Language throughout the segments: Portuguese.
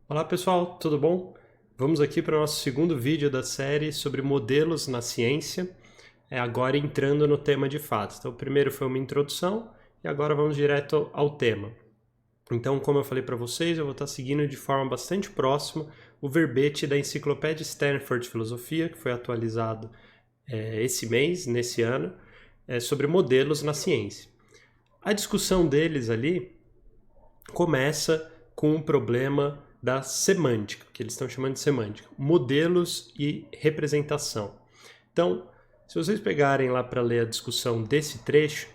Olá pessoal, tudo bom? Vamos aqui para o nosso segundo vídeo da série sobre modelos na ciência, agora entrando no tema de fato. Então o primeiro foi uma introdução e agora vamos direto ao tema. Então, como eu falei para vocês, eu vou estar seguindo de forma bastante próxima o verbete da Enciclopédia Stanford de Filosofia, que foi atualizado esse mês, nesse ano, sobre modelos na ciência. A discussão deles ali começa com um problema da semântica, que eles estão chamando de semântica, modelos e representação. Então, se vocês pegarem lá para ler a discussão desse trecho,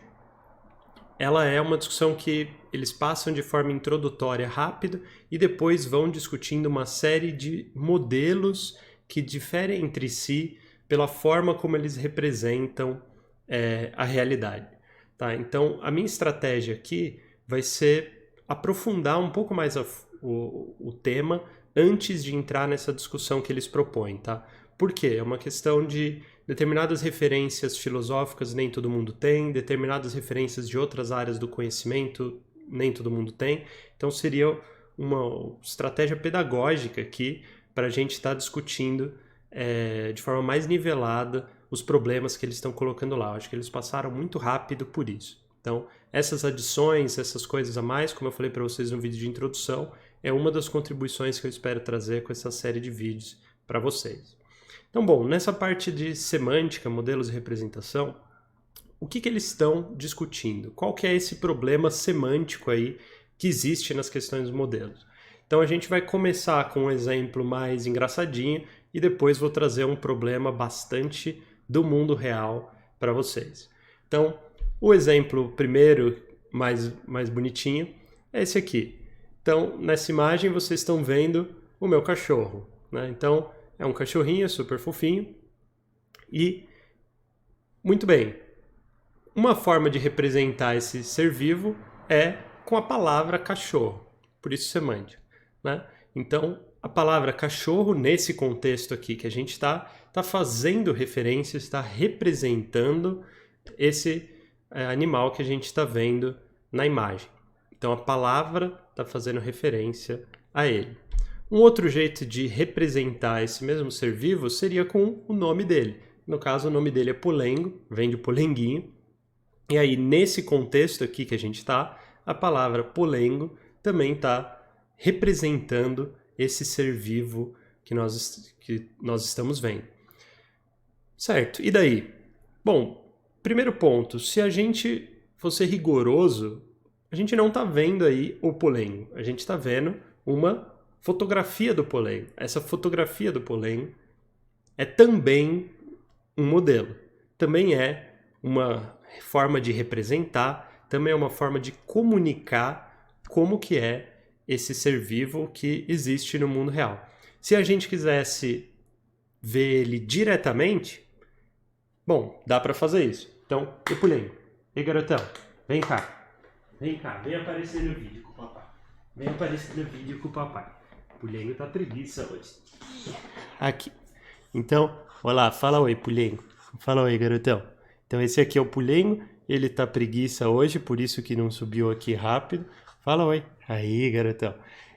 ela é uma discussão que eles passam de forma introdutória rápida e depois vão discutindo uma série de modelos que diferem entre si pela forma como eles representam a realidade. Tá? Então, a minha estratégia aqui vai ser aprofundar um pouco mais o tema antes de entrar nessa discussão que eles propõem. Tá? Por quê? É uma questão de determinadas referências filosóficas nem todo mundo tem, determinadas referências de outras áreas do conhecimento nem todo mundo tem. Então seria uma estratégia pedagógica aqui para a gente estar discutindo de forma mais nivelada os problemas que eles estão colocando lá. Eu acho que eles passaram muito rápido por isso. Então, essas adições, essas coisas a mais, como eu falei para vocês no vídeo de introdução, é uma das contribuições que eu espero trazer com essa série de vídeos para vocês. Então, bom, nessa parte de semântica, modelos e representação, o que eles estão discutindo? Qual que é esse problema semântico aí que existe nas questões dos modelos? Então, a gente vai começar com um exemplo mais engraçadinho e depois vou trazer um problema bastante do mundo real para vocês. Então, o exemplo primeiro, mais bonitinho, é esse aqui. Então, nessa imagem vocês estão vendo o meu cachorro, né? Então, é um cachorrinho super fofinho e, muito bem, uma forma de representar esse ser vivo é com a palavra cachorro, por isso semântica, né? Então, a palavra cachorro, nesse contexto aqui que a gente está fazendo referência, está representando esse animal que a gente está vendo na imagem. Então, a palavra está fazendo referência a ele. Um outro jeito de representar esse mesmo ser vivo seria com o nome dele. No caso, o nome dele é Polengo, vem de polenguinho. E aí, nesse contexto aqui que a gente está, a palavra Polengo também está representando esse ser vivo que nós estamos vendo. Certo, e daí? Bom, primeiro ponto, se a gente for ser rigoroso, a gente não está vendo aí o Polengo, a gente está vendo uma fotografia do Polengo. Essa fotografia do Polengo é também um modelo, também é uma forma de representar, também é uma forma de comunicar como que é esse ser vivo que existe no mundo real. Se a gente quisesse ver ele diretamente, bom, dá para fazer isso. Então, eu pulei. Ei, garotão, vem cá. Vem cá, vem aparecer no vídeo com o papai. Vem aparecer no vídeo com o papai. Pulengo tá preguiça hoje. Aqui. Então, olá, fala oi, Pulengo. Fala oi, garotão. Então, esse aqui é o Pulengo. Ele tá preguiça hoje, por isso que não subiu aqui rápido. Fala oi. Aí, garotão.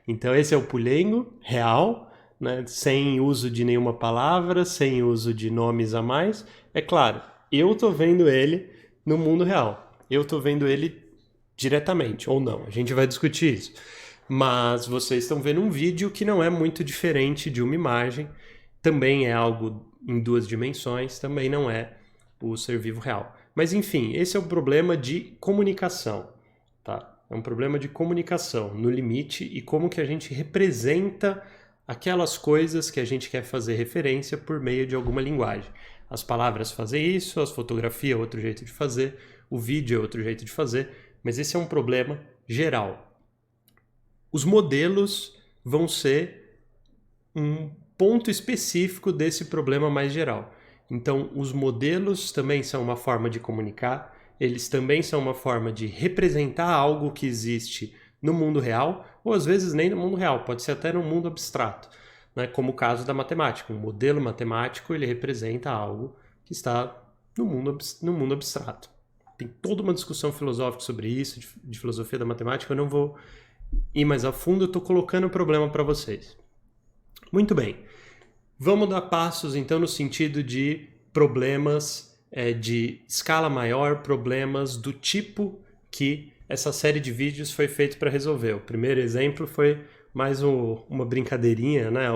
Então, esse é o Pulengo real, né? Sem uso de nenhuma palavra, sem uso de nomes a mais. É claro, eu tô vendo ele no mundo real. Eu tô vendo ele diretamente, ou não. A gente vai discutir isso. Mas vocês estão vendo um vídeo que não é muito diferente de uma imagem, também é algo em duas dimensões, também não é o ser vivo real. Mas enfim, esse é o problema de comunicação, tá? É um problema de comunicação no limite e como que a gente representa aquelas coisas que a gente quer fazer referência por meio de alguma linguagem. As palavras fazem isso, as fotografias é outro jeito de fazer, o vídeo é outro jeito de fazer, mas esse é um problema geral. Os modelos vão ser um ponto específico desse problema mais geral. Então, os modelos também são uma forma de comunicar, eles também são uma forma de representar algo que existe no mundo real, ou às vezes nem no mundo real, pode ser até no mundo abstrato, né? Como o caso da matemática. Um modelo matemático ele representa algo que está no mundo abstrato. Tem toda uma discussão filosófica sobre isso, de filosofia da matemática, eu não vou ir mais a fundo, eu estou colocando o problema para vocês. Muito bem. Vamos dar passos, então, no sentido de problemas de escala maior, problemas do tipo que essa série de vídeos foi feita para resolver. O primeiro exemplo foi mais uma brincadeirinha, né?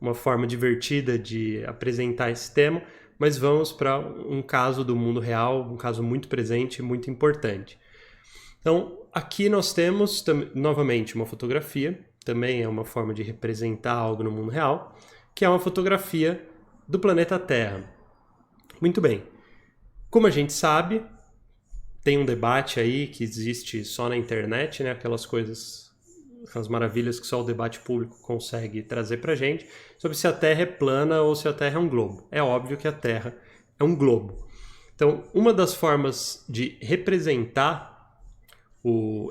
Uma forma divertida de apresentar esse tema, mas vamos para um caso do mundo real, um caso muito presente, muito importante. Então, aqui nós temos, novamente, uma fotografia, também é uma forma de representar algo no mundo real, que é uma fotografia do planeta Terra. Muito bem. Como a gente sabe, tem um debate aí que existe só na internet, né? Aquelas maravilhas que só o debate público consegue trazer pra gente, sobre se a Terra é plana ou se a Terra é um globo. É óbvio que a Terra é um globo. Então, uma das formas de representar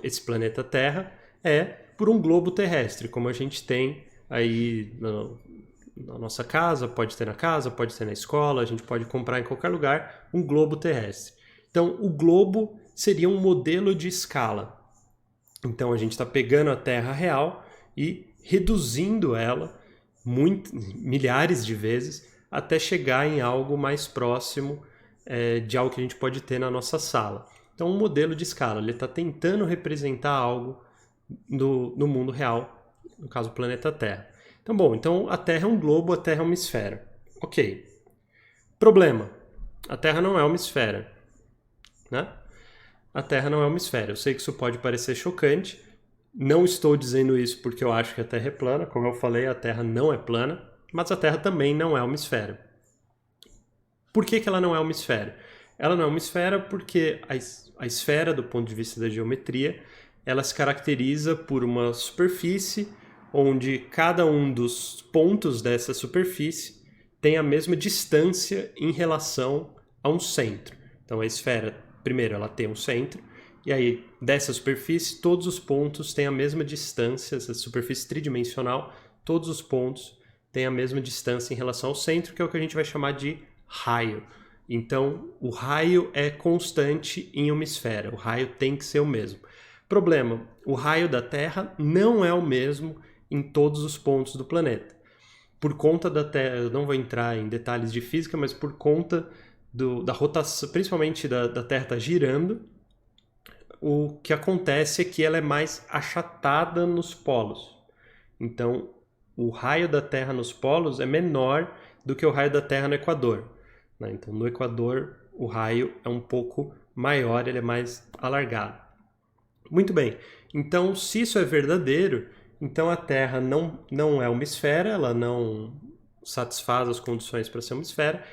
esse planeta Terra é por um globo terrestre, como a gente tem aí na nossa casa, pode ter na escola, a gente pode comprar em qualquer lugar um globo terrestre. Então, o globo seria um modelo de escala. Então, a gente está pegando a Terra real e reduzindo ela milhares de vezes até chegar em algo mais próximo de algo que a gente pode ter na nossa sala. Então, um modelo de escala, ele está tentando representar algo no mundo real, no caso, o planeta Terra. Então, a Terra é um globo, a Terra é uma esfera. Ok. Problema. A Terra não é uma esfera, né? A Terra não é uma esfera. Eu sei que isso pode parecer chocante. Não estou dizendo isso porque eu acho que a Terra é plana. Como eu falei, a Terra não é plana, mas a Terra também não é uma esfera. Por que ela não é uma esfera? Ela não é uma esfera porque a esfera, do ponto de vista da geometria, ela se caracteriza por uma superfície onde cada um dos pontos dessa superfície tem a mesma distância em relação a um centro. Então a esfera, primeiro, ela tem um centro, e aí dessa superfície todos os pontos têm a mesma distância, essa superfície tridimensional, todos os pontos têm a mesma distância em relação ao centro, que é o que a gente vai chamar de raio. Então o raio é constante em uma esfera, o raio tem que ser o mesmo. Problema, o raio da Terra não é o mesmo em todos os pontos do planeta. Por conta da Terra, eu não vou entrar em detalhes de física, mas por conta da rotação, principalmente da Terra estar girando, o que acontece é que ela é mais achatada nos polos. Então, o raio da Terra nos polos é menor do que o raio da Terra no Equador, né? Então, no Equador, o raio é um pouco maior, ele é mais alargado. Muito bem. Então, se isso é verdadeiro, então a Terra não é uma esfera, ela não satisfaz as condições para ser uma esfera.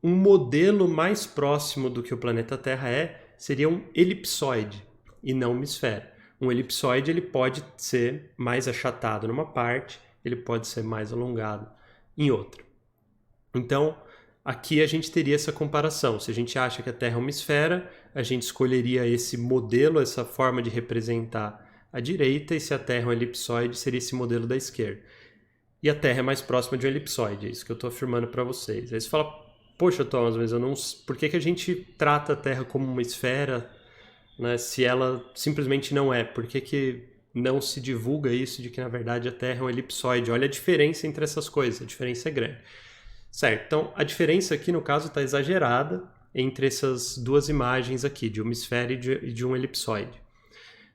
Um modelo mais próximo do que o planeta Terra seria um elipsoide e não uma esfera. Um elipsoide ele pode ser mais achatado numa parte, ele pode ser mais alongado em outra. Então, aqui a gente teria essa comparação. Se a gente acha que a Terra é uma esfera, a gente escolheria esse modelo, essa forma de representar à direita, e se a Terra é um elipsoide, seria esse modelo da esquerda. E a Terra é mais próxima de um elipsoide, é isso que eu estou afirmando para vocês. Aí você fala, poxa, Thomas, mas eu não... por que a gente trata a Terra como uma esfera, né, se ela simplesmente não é? Por que não se divulga isso de que, na verdade, a Terra é um elipsoide? Olha a diferença entre essas coisas, a diferença é grande. Certo, então a diferença aqui, no caso, está exagerada entre essas duas imagens aqui, de uma esfera e de um elipsoide.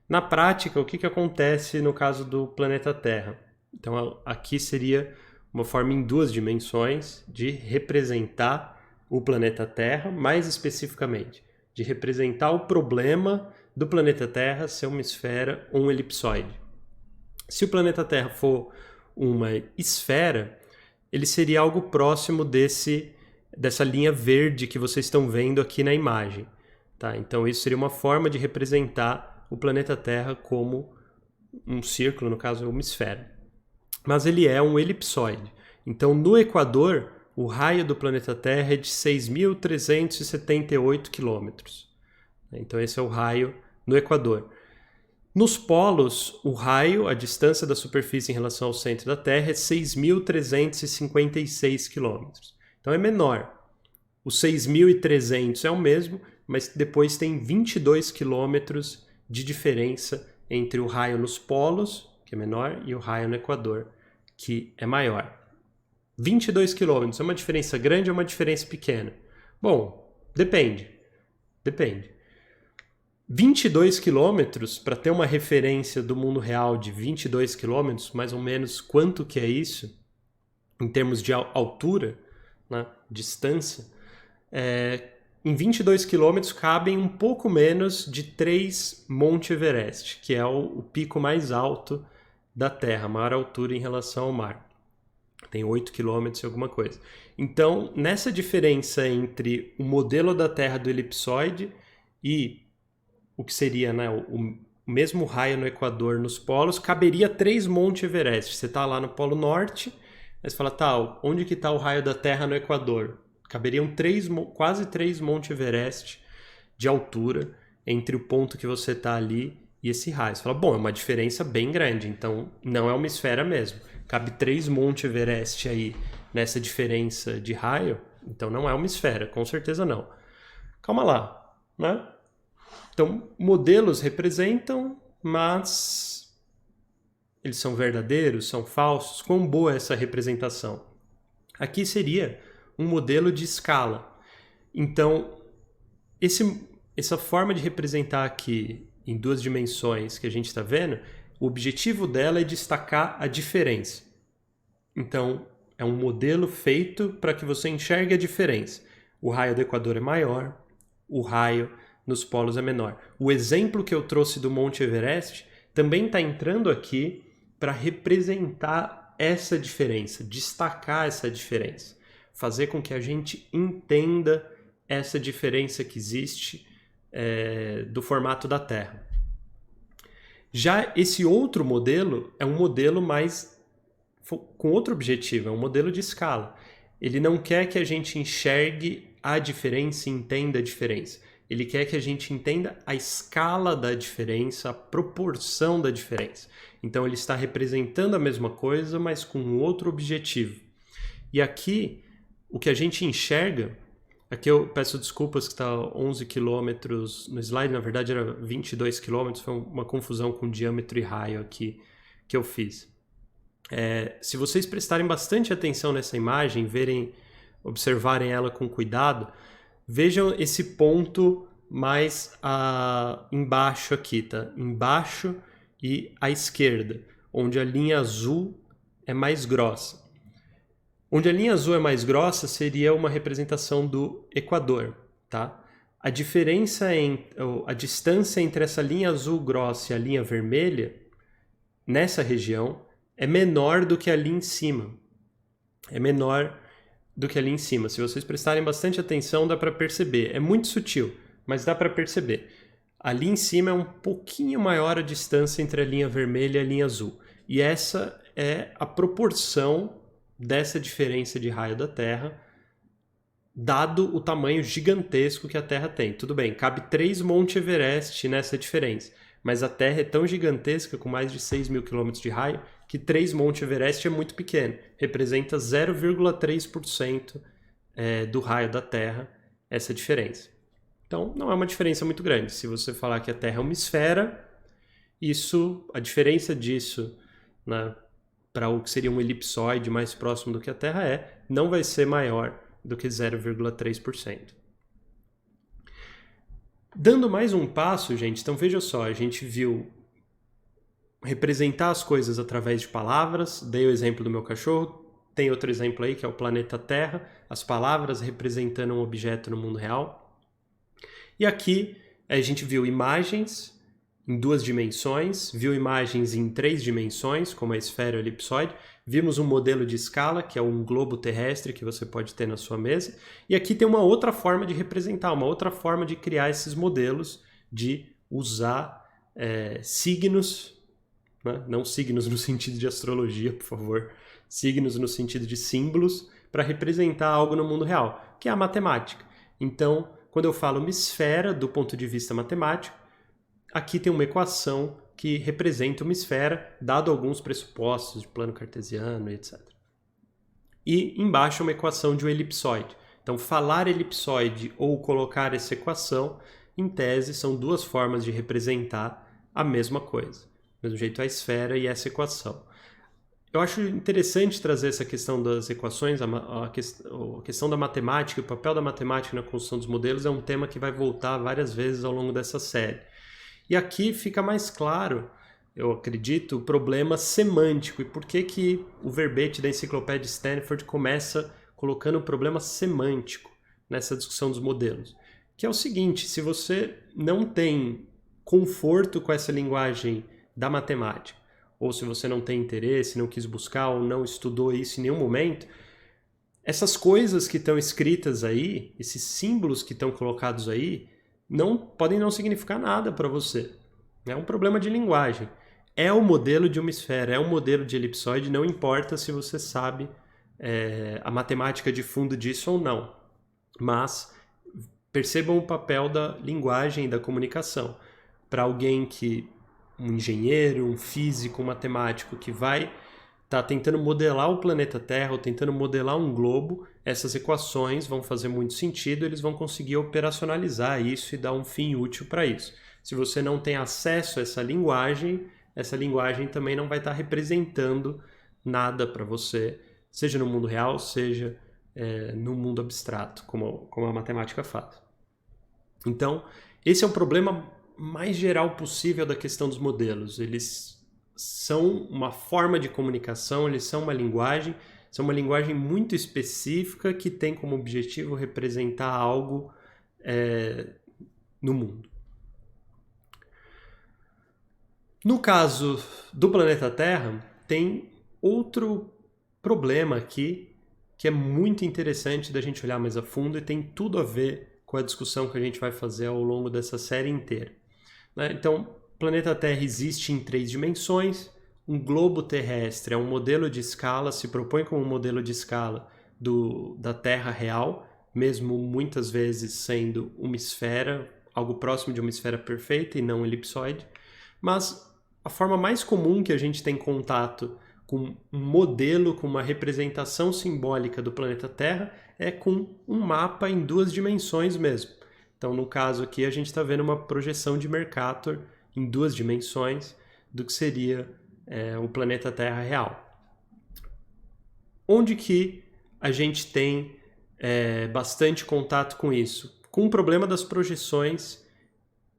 Na prática, o que acontece no caso do planeta Terra? Então, aqui seria uma forma em duas dimensões de representar o planeta Terra, mais especificamente, de representar o problema do planeta Terra ser uma esfera ou um elipsoide. Se o planeta Terra for uma esfera, ele seria algo próximo dessa linha verde que vocês estão vendo aqui na imagem. Tá? Então, isso seria uma forma de representar o planeta Terra como um círculo, no caso, uma esfera. Mas ele é um elipsoide. Então, no Equador, o raio do planeta Terra é de 6.378 quilômetros. Então, esse é o raio no Equador. Nos polos, o raio, a distância da superfície em relação ao centro da Terra é 6.356 quilômetros. Então, é menor. O 6.300 é o mesmo, mas depois tem 22 quilômetros de diferença entre o raio nos polos, que é menor, e o raio no Equador, que é maior. 22 km é uma diferença grande ou uma diferença pequena? Bom, depende. 22 quilômetros, para ter uma referência do mundo real de 22 quilômetros, mais ou menos quanto que é isso, em termos de altura, né, distância, em 22 quilômetros cabem um pouco menos de 3 Monte Everest, que é o pico mais alto da Terra, a maior altura em relação ao mar. Tem 8 quilômetros e alguma coisa. Então, nessa diferença entre o modelo da Terra do elipsoide e o que seria, né, o mesmo raio no Equador, nos polos, caberia 3 Monte Everest. Você está lá no Polo Norte, aí você fala, tá, onde que está o raio da Terra no Equador? Caberiam quase 3 Monte Everest de altura entre o ponto que você está ali e esse raio. Você fala, bom, é uma diferença bem grande, então não é uma esfera mesmo. Cabe 3 Monte Everest aí nessa diferença de raio, então não é uma esfera, com certeza não. Calma lá, né? Então, modelos representam, mas eles são verdadeiros, são falsos? Quão boa é essa representação? Aqui seria um modelo de escala. Então, essa forma de representar aqui em 2 dimensões que a gente está vendo, o objetivo dela é destacar a diferença. Então, é um modelo feito para que você enxergue a diferença. O raio do Equador é maior, o raio nos polos é menor. O exemplo que eu trouxe do Monte Everest também está entrando aqui para representar essa diferença, destacar essa diferença, fazer com que a gente entenda essa diferença que existe do formato da Terra. Já esse outro modelo é um modelo mais com outro objetivo, é um modelo de escala. Ele não quer que a gente enxergue a diferença e entenda a diferença. Ele quer que a gente entenda a escala da diferença, a proporção da diferença. Então ele está representando a mesma coisa, mas com outro objetivo. E aqui, o que a gente enxerga, aqui eu peço desculpas que está 11 km no slide, na verdade era 22 km, foi uma confusão com diâmetro e raio aqui que eu fiz. Se vocês prestarem bastante atenção nessa imagem, observarem ela com cuidado, vejam esse ponto mais embaixo aqui, tá? Embaixo e à esquerda, onde a linha azul é mais grossa. Onde a linha azul é mais grossa seria uma representação do Equador, tá? A distância entre essa linha azul grossa e a linha vermelha, nessa região, é menor do que ali em cima. Se vocês prestarem bastante atenção, dá para perceber. É muito sutil, mas dá para perceber. Ali em cima é um pouquinho maior a distância entre a linha vermelha e a linha azul. E essa é a proporção dessa diferença de raio da Terra, dado o tamanho gigantesco que a Terra tem. Tudo bem, cabe 3 Monte Everest nessa diferença, mas a Terra é tão gigantesca, com mais de 6 mil quilômetros de raio, que 3 Monte Everest é muito pequeno, representa 0,3% do raio da Terra, essa diferença. Então, não é uma diferença muito grande. Se você falar que a Terra é uma esfera, a diferença disso, né, para o que seria um elipsoide mais próximo do que a Terra não vai ser maior do que 0,3%. Dando mais um passo, gente, então veja só, a gente viu representar as coisas através de palavras, dei o exemplo do meu cachorro, tem outro exemplo aí que é o planeta Terra, as palavras representando um objeto no mundo real. E aqui a gente viu imagens em 2 dimensões, viu imagens em 3 dimensões, como a esfera e o elipsoide, vimos um modelo de escala, que é um globo terrestre que você pode ter na sua mesa, e aqui tem uma outra forma de representar, uma outra forma de criar esses modelos, de usar signos, né? Não signos no sentido de astrologia, por favor, signos no sentido de símbolos, para representar algo no mundo real, que é a matemática. Então, quando eu falo uma esfera do ponto de vista matemático, aqui tem uma equação que representa uma esfera, dado alguns pressupostos de plano cartesiano, etc. E embaixo uma equação de um elipsoide. Então, falar elipsoide ou colocar essa equação, em tese, são 2 formas de representar a mesma coisa. Do mesmo jeito a esfera e essa equação. Eu acho interessante trazer essa questão das equações, a questão da matemática, o papel da matemática na construção dos modelos é um tema que vai voltar várias vezes ao longo dessa série. E aqui fica mais claro, eu acredito, o problema semântico e por que o verbete da enciclopédia Stanford começa colocando o problema semântico nessa discussão dos modelos. Que é o seguinte, se você não tem conforto com essa linguagem da matemática, ou se você não tem interesse, não quis buscar ou não estudou isso em nenhum momento, essas coisas que estão escritas aí, esses símbolos que estão colocados aí, podem não significar nada para você. É um problema de linguagem. É o modelo de uma esfera, é o modelo de elipsoide, não importa se você sabe a matemática de fundo disso ou não. Mas percebam o papel da linguagem e da comunicação. Para alguém um engenheiro, um físico, um matemático que vai estar tentando modelar o planeta Terra ou tentando modelar um globo, essas equações vão fazer muito sentido, eles vão conseguir operacionalizar isso e dar um fim útil para isso. Se você não tem acesso a essa linguagem também não vai estar representando nada para você, seja no mundo real, seja no mundo abstrato, como a matemática faz. Então, esse é o problema mais geral possível da questão dos modelos. Eles são uma forma de comunicação, eles são uma linguagem muito específica que tem como objetivo representar algo no mundo. No caso do planeta Terra, tem outro problema aqui que é muito interessante da gente olhar mais a fundo e tem tudo a ver com a discussão que a gente vai fazer ao longo dessa série inteira. Então, o planeta Terra existe em 3 dimensões, um globo terrestre é um modelo de escala, se propõe como um modelo de escala da Terra real, mesmo muitas vezes sendo uma esfera, algo próximo de uma esfera perfeita e não elipsoide, mas a forma mais comum que a gente tem contato com um modelo, com uma representação simbólica do planeta Terra, é com um mapa em 2 dimensões mesmo. Então, no caso aqui, a gente está vendo uma projeção de Mercator em 2 dimensões do que seria o planeta Terra real. Onde que a gente tem bastante contato com isso? Com o problema das projeções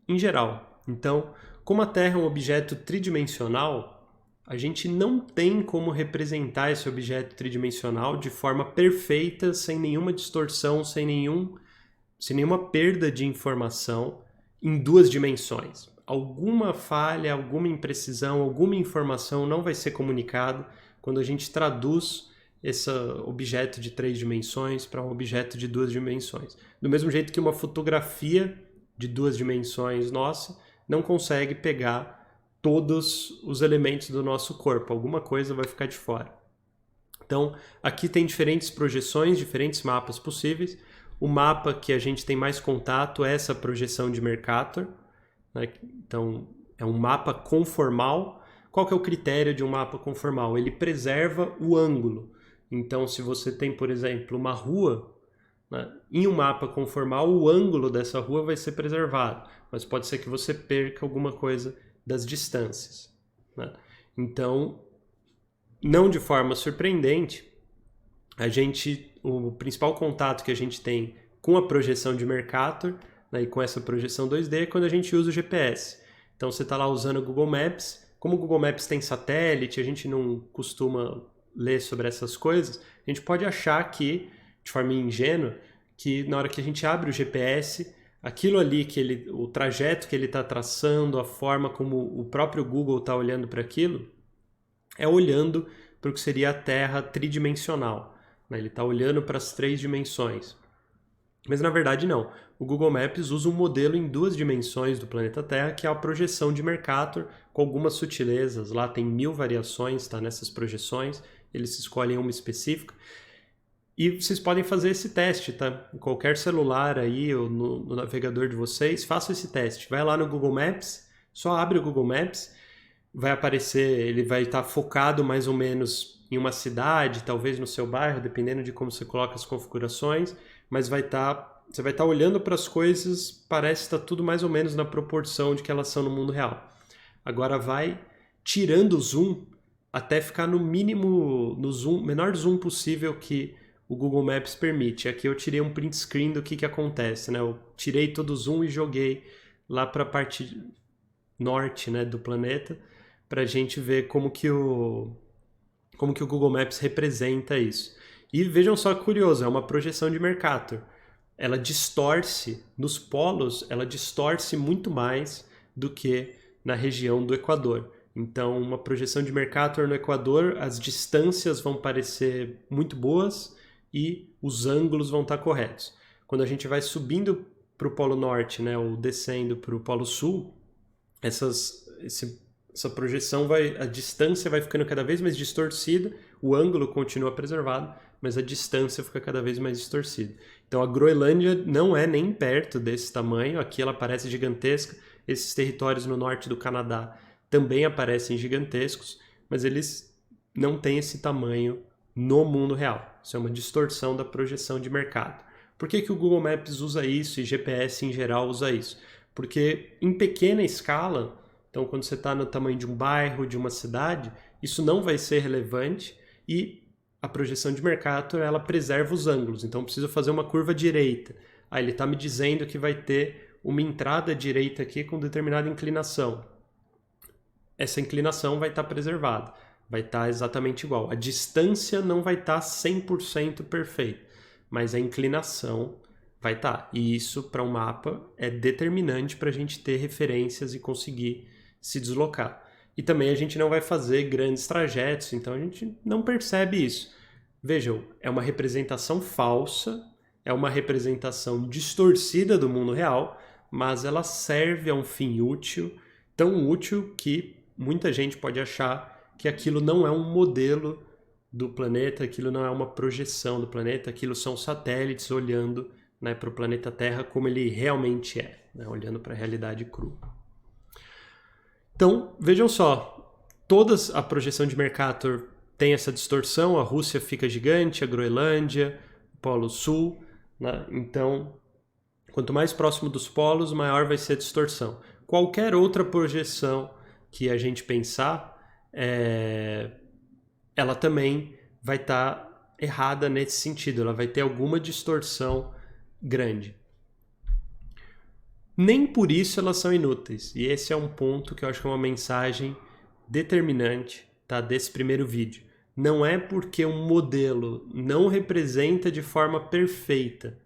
em geral. Então, como a Terra é um objeto tridimensional, a gente não tem como representar esse objeto tridimensional de forma perfeita, sem nenhuma distorção, sem nenhuma perda de informação em 2 dimensões. Alguma falha, alguma imprecisão, alguma informação não vai ser comunicada quando a gente traduz esse objeto de 3 dimensões para um objeto de 2 dimensões. Do mesmo jeito que uma fotografia de 2 dimensões nossa não consegue pegar todos os elementos do nosso corpo. Alguma coisa vai ficar de fora. Então, aqui tem diferentes projeções, diferentes mapas possíveis. O mapa que a gente tem mais contato é essa projeção de Mercator. Então, é um mapa conformal. Qual que é o critério de um mapa conformal? Ele preserva o ângulo. Então, se você tem, por exemplo, uma rua, em um mapa conformal, o ângulo dessa rua vai ser preservado. Mas pode ser que você perca alguma coisa das distâncias. Então, não de forma surpreendente, o principal contato que a gente tem com a projeção de Mercator, e com essa projeção 2D é quando a gente usa o GPS. Então você está lá usando o Google Maps. Como o Google Maps tem satélite, a gente não costuma ler sobre essas coisas, a gente pode achar que, de forma ingênua, que na hora que a gente abre o GPS, aquilo ali, o trajeto que ele está traçando, a forma como o próprio Google está olhando para aquilo, é olhando para o que seria a Terra tridimensional. Ele está olhando para as 3 dimensões. Mas na verdade não. O Google Maps usa um modelo em 2 dimensões do planeta Terra, que é a projeção de Mercator, com algumas sutilezas. Lá tem 1000 variações, nessas projeções. Eles escolhem uma específica. E vocês podem fazer esse teste, em qualquer celular aí ou no navegador de vocês, façam esse teste. Vai lá no Google Maps, só abre o Google Maps, vai aparecer, ele vai estar focado mais ou menos em uma cidade, talvez no seu bairro, dependendo de como você coloca as configurações, mas você vai estar olhando para as coisas, parece estar tudo mais ou menos na proporção de que elas são no mundo real. agora vai tirando o zoom até ficar no mínimo, no zoom, menor zoom possível que o Google Maps permite. Aqui eu tirei um print screen do que acontece, né? Eu tirei todo o zoom e joguei lá para a parte norte, né, do planeta, para a gente ver como que o Google Maps representa isso. E vejam só que curioso, é uma projeção de Mercator. Ela distorce, nos polos, ela distorce muito mais do que na região do Equador. Então, uma projeção de Mercator no Equador, as distâncias vão parecer muito boas e os ângulos vão estar corretos. Quando a gente vai subindo para o Polo Norte, né, ou descendo para o Polo Sul, essa projeção a distância vai ficando cada vez mais distorcida, o ângulo continua preservado, mas a distância fica cada vez mais distorcida. Então a Groenlândia não é nem perto desse tamanho, aqui ela parece gigantesca, esses territórios no norte do Canadá também aparecem gigantescos, mas eles não têm esse tamanho no mundo real. Isso é uma distorção da projeção de mercado. Por que o Google Maps usa isso e GPS em geral usa isso? Porque em pequena escala, então quando você está no tamanho de um bairro, de uma cidade, isso não vai ser relevante e a projeção de Mercator ela preserva os ângulos. Então eu preciso fazer uma curva direita. Aí ele está me dizendo que vai ter uma entrada direita aqui com determinada inclinação. Essa inclinação vai estar preservada, vai estar exatamente igual. A distância não vai estar 100% perfeita, mas a inclinação vai estar. E isso, para um mapa, é determinante para a gente ter referências e conseguir se deslocar. E também a gente não vai fazer grandes trajetos, então a gente não percebe isso. Vejam, é uma representação falsa, é uma representação distorcida do mundo real, mas ela serve a um fim útil, tão útil que muita gente pode achar que aquilo não é um modelo do planeta, aquilo não é uma projeção do planeta, aquilo são satélites olhando, né, para o planeta Terra como ele realmente é, né, olhando para a realidade crua. Então, vejam só, toda a projeção de Mercator tem essa distorção, a Rússia fica gigante, a Groenlândia, o Polo Sul, né? Então, quanto mais próximo dos polos, maior vai ser a distorção. Qualquer outra projeção que a gente pensar, ela também vai estar errada nesse sentido, ela vai ter alguma distorção grande. Nem por isso elas são inúteis, e esse é um ponto que eu acho que é uma mensagem determinante, tá, desse primeiro vídeo. Não é porque um modelo não representa de forma perfeita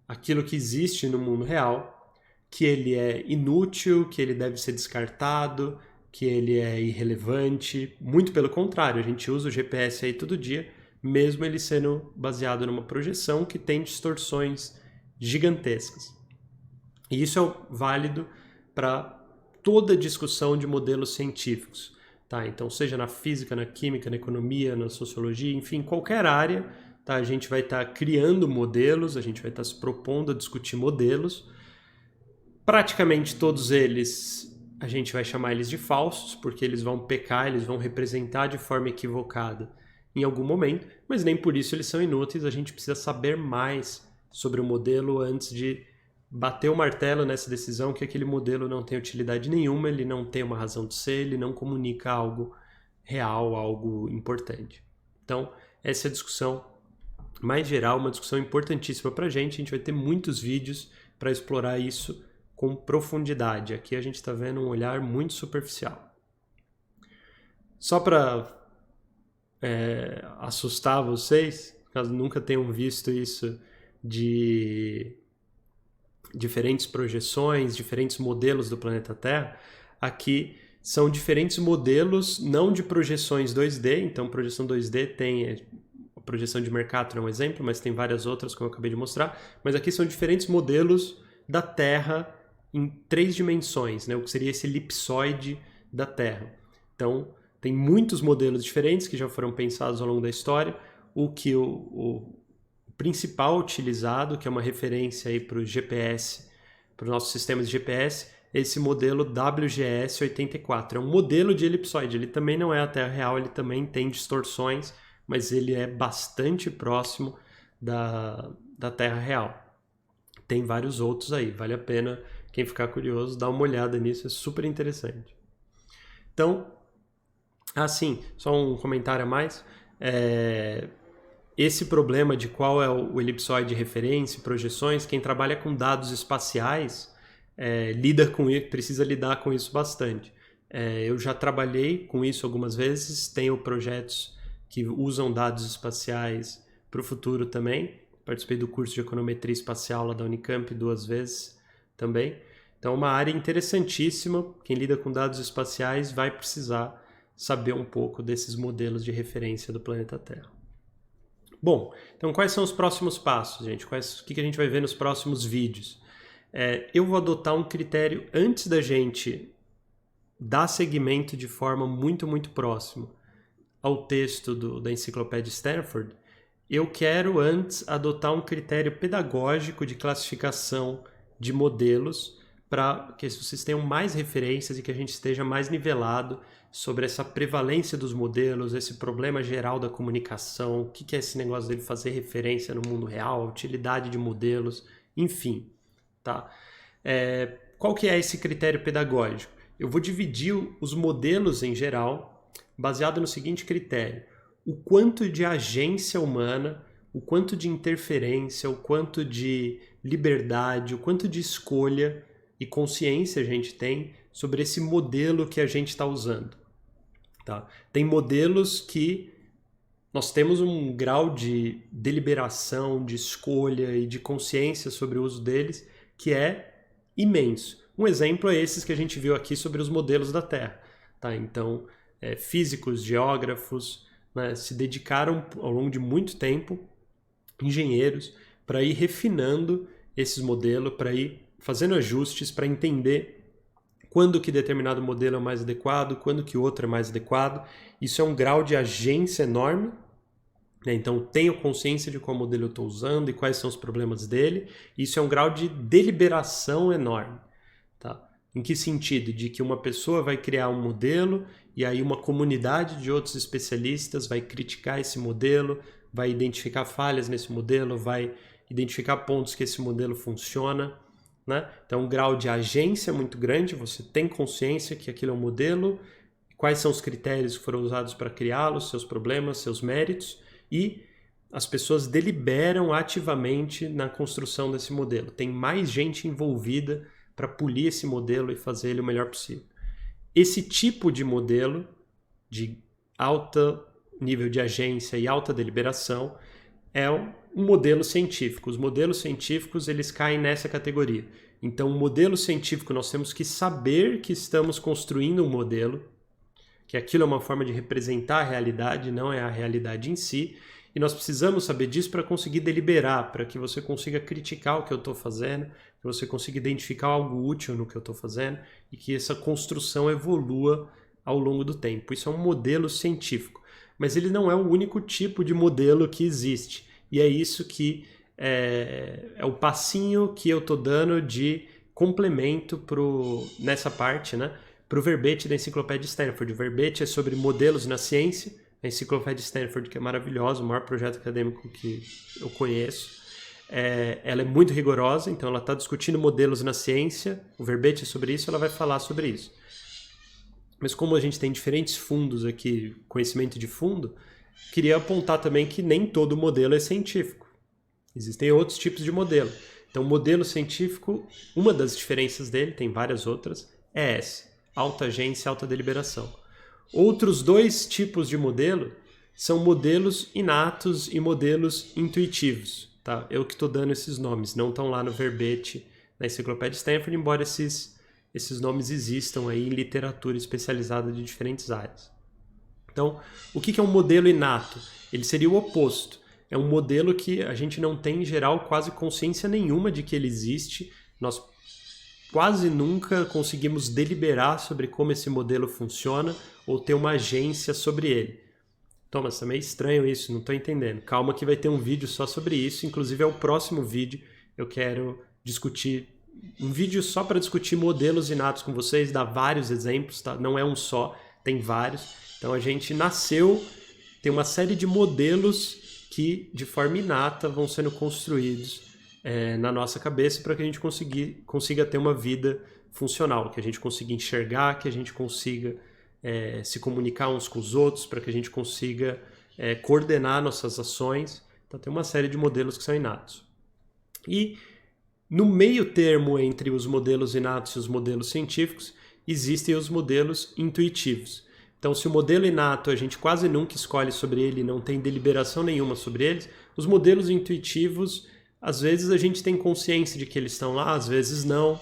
aquilo que existe no mundo real, que ele é inútil, que ele deve ser descartado, que ele é irrelevante. Muito pelo contrário, a gente usa o GPS aí todo dia, mesmo ele sendo baseado numa projeção que tem distorções gigantescas. E isso é válido para toda discussão de modelos científicos. Tá? Então, seja na física, na química, na economia, na sociologia, enfim, qualquer área, tá? A gente vai estar criando modelos, a gente vai estar se propondo a discutir modelos. Praticamente todos eles, a gente vai chamar eles de falsos, porque eles vão pecar, eles vão representar de forma equivocada em algum momento, mas nem por isso eles são inúteis, a gente precisa saber mais sobre o modelo antes de bater o martelo nessa decisão que aquele modelo não tem utilidade nenhuma, ele não tem uma razão de ser, ele não comunica algo real, algo importante. Então, essa é a discussão mais geral, uma discussão importantíssima para a gente vai ter muitos vídeos para explorar isso com profundidade. Aqui a gente está vendo um olhar muito superficial. Só para assustar vocês, caso nunca tenham visto isso de diferentes projeções, diferentes modelos do planeta Terra, aqui são diferentes modelos, não de projeções 2D, então projeção 2D tem a projeção de Mercator é um exemplo, mas tem várias outras como eu acabei de mostrar, mas aqui são diferentes modelos da Terra em 3 dimensões, né, o que seria esse elipsoide da Terra. Então, tem muitos modelos diferentes que já foram pensados ao longo da história, o que o principal utilizado, que é uma referência aí para o GPS, para os nossos sistemas de GPS, é esse modelo WGS-84. É um modelo de elipsoide, ele também não é a Terra real, ele também tem distorções, mas ele é bastante próximo da Terra real. Tem vários outros aí, vale a pena quem ficar curioso dar uma olhada nisso, é super interessante. Então, assim, só um comentário a mais. Esse problema de qual é o elipsoide de referência, projeções, quem trabalha com dados espaciais precisa lidar com isso bastante. Eu já trabalhei com isso algumas vezes, tenho projetos que usam dados espaciais para o futuro também. Participei do curso de econometria espacial lá da Unicamp 2 vezes também. Então, uma área interessantíssima. Quem lida com dados espaciais vai precisar saber um pouco desses modelos de referência do planeta Terra. Bom, então quais são os próximos passos, gente? O que a gente vai ver nos próximos vídeos? Eu vou adotar um critério antes da gente dar seguimento de forma muito, muito próxima ao texto da enciclopédia Stanford. Eu quero antes adotar um critério pedagógico de classificação de modelos para que vocês tenham mais referências e que a gente esteja mais nivelado sobre essa prevalência dos modelos, esse problema geral da comunicação, o que é esse negócio dele fazer referência no mundo real, a utilidade de modelos, enfim. Tá? Qual que é esse critério pedagógico? Eu vou dividir os modelos em geral baseado no seguinte critério: o quanto de agência humana, o quanto de interferência, o quanto de liberdade, o quanto de escolha e consciência a gente tem sobre esse modelo que a gente está usando. Tá? Tem modelos que nós temos um grau de deliberação, de escolha e de consciência sobre o uso deles que é imenso. Um exemplo é esses que a gente viu aqui sobre os modelos da Terra. Tá? Então, físicos, geógrafos, né, se dedicaram ao longo de muito tempo, engenheiros, para ir refinando esses modelos, para ir fazendo ajustes, para entender quando que determinado modelo é mais adequado, quando que outro é mais adequado. Isso é um grau de agência enorme, né? Então, tenho consciência de qual modelo eu estou usando e quais são os problemas dele. Isso é um grau de deliberação enorme. Tá? Em que sentido? De que uma pessoa vai criar um modelo e aí uma comunidade de outros especialistas vai criticar esse modelo, vai identificar falhas nesse modelo, vai identificar pontos que esse modelo funciona. Né? Então, um grau de agência muito grande, você tem consciência que aquilo é um modelo, quais são os critérios que foram usados para criá-lo, seus problemas, seus méritos, e as pessoas deliberam ativamente na construção desse modelo. Tem mais gente envolvida para polir esse modelo e fazer ele o melhor possível. Esse tipo de modelo de alto nível de agência e alta deliberação é um modelo científico. Os modelos científicos, eles caem nessa categoria. Então, o modelo científico, nós temos que saber que estamos construindo um modelo, que aquilo é uma forma de representar a realidade, não é a realidade em si, e nós precisamos saber disso para conseguir deliberar, para que você consiga criticar o que eu estou fazendo, que você consiga identificar algo útil no que eu estou fazendo, e que essa construção evolua ao longo do tempo. Isso é um modelo científico, mas ele não é o único tipo de modelo que existe. E é isso que é o passinho que eu estou dando de complemento nessa parte, né, para o verbete da enciclopédia Stanford. O verbete é sobre modelos na ciência. A enciclopédia Stanford, que é maravilhosa, o maior projeto acadêmico que eu conheço. Ela é muito rigorosa, então ela está discutindo modelos na ciência. O verbete é sobre isso, ela vai falar sobre isso. Mas como a gente tem diferentes fundos aqui, conhecimento de fundo, queria apontar também que nem todo modelo é científico. Existem outros tipos de modelo. Então, o modelo científico, uma das diferenças dele, tem várias outras, é essa: alta agência, alta deliberação. Outros dois tipos de modelo são modelos inatos e modelos intuitivos. Tá? Eu que estou dando esses nomes, não estão lá no verbete da enciclopédia Stanford, embora esses nomes existam aí em literatura especializada de diferentes áreas. Então, o que é um modelo inato? Ele seria o oposto. É um modelo que a gente não tem, em geral, quase consciência nenhuma de que ele existe. Nós quase nunca conseguimos deliberar sobre como esse modelo funciona ou ter uma agência sobre ele. Thomas, tá meio estranho isso, não estou entendendo. Calma que vai ter um vídeo só sobre isso, inclusive é o próximo vídeo. Eu quero discutir um vídeo só para discutir modelos inatos com vocês, dar vários exemplos, tá? Não é um só, tem vários. Então a gente nasceu, tem uma série de modelos que de forma inata vão sendo construídos na nossa cabeça para que a gente consiga ter uma vida funcional, que a gente consiga enxergar, que a gente consiga se comunicar uns com os outros, para que a gente consiga coordenar nossas ações. Então tem uma série de modelos que são inatos. E no meio termo entre os modelos inatos e os modelos científicos, existem os modelos intuitivos. Então, se o modelo inato a gente quase nunca escolhe sobre ele, não tem deliberação nenhuma sobre eles, os modelos intuitivos, às vezes a gente tem consciência de que eles estão lá, às vezes não.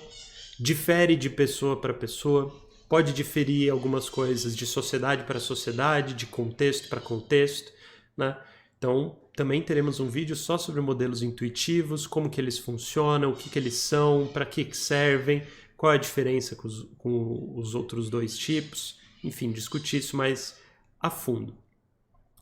Difere de pessoa para pessoa, pode diferir algumas coisas de sociedade para sociedade, de contexto para contexto, né? Então, também teremos um vídeo só sobre modelos intuitivos, como que eles funcionam, o que que eles são, para que servem, qual é a diferença com os outros dois tipos, enfim, discutir isso mais a fundo.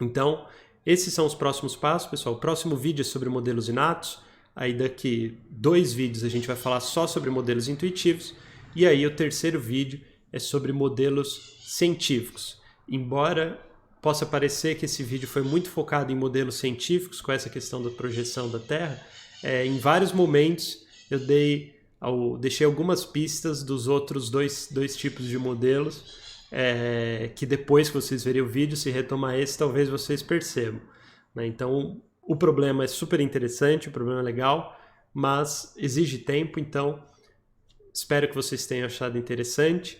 Então, esses são os próximos passos, pessoal. O próximo vídeo é sobre modelos inatos, aí daqui 2 vídeos a gente vai falar só sobre modelos intuitivos, e aí o terceiro vídeo é sobre modelos científicos. Embora possa parecer que esse vídeo foi muito focado em modelos científicos, com essa questão da projeção da Terra, em vários momentos eu deixei algumas pistas dos outros dois tipos de modelos, que depois que vocês verem o vídeo, se retomar esse, talvez vocês percebam, né? Então, o problema é super interessante, o problema é legal, mas exige tempo, então espero que vocês tenham achado interessante,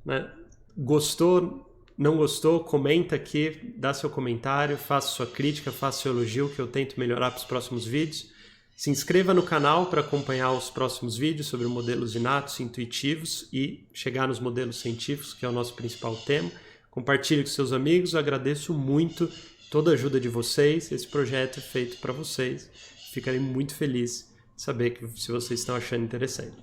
né? Gostou? Não gostou? Comenta aqui, dá seu comentário, faça sua crítica, faça seu elogio, que eu tento melhorar para os próximos vídeos. Se inscreva no canal para acompanhar os próximos vídeos sobre modelos inatos, intuitivos e chegar nos modelos científicos, que é o nosso principal tema. Compartilhe com seus amigos, eu agradeço muito toda a ajuda de vocês. Esse projeto é feito para vocês. Ficarei muito feliz de saber se vocês estão achando interessante.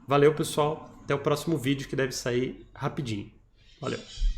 Valeu, pessoal. Até o próximo vídeo, que deve sair rapidinho. Valeu!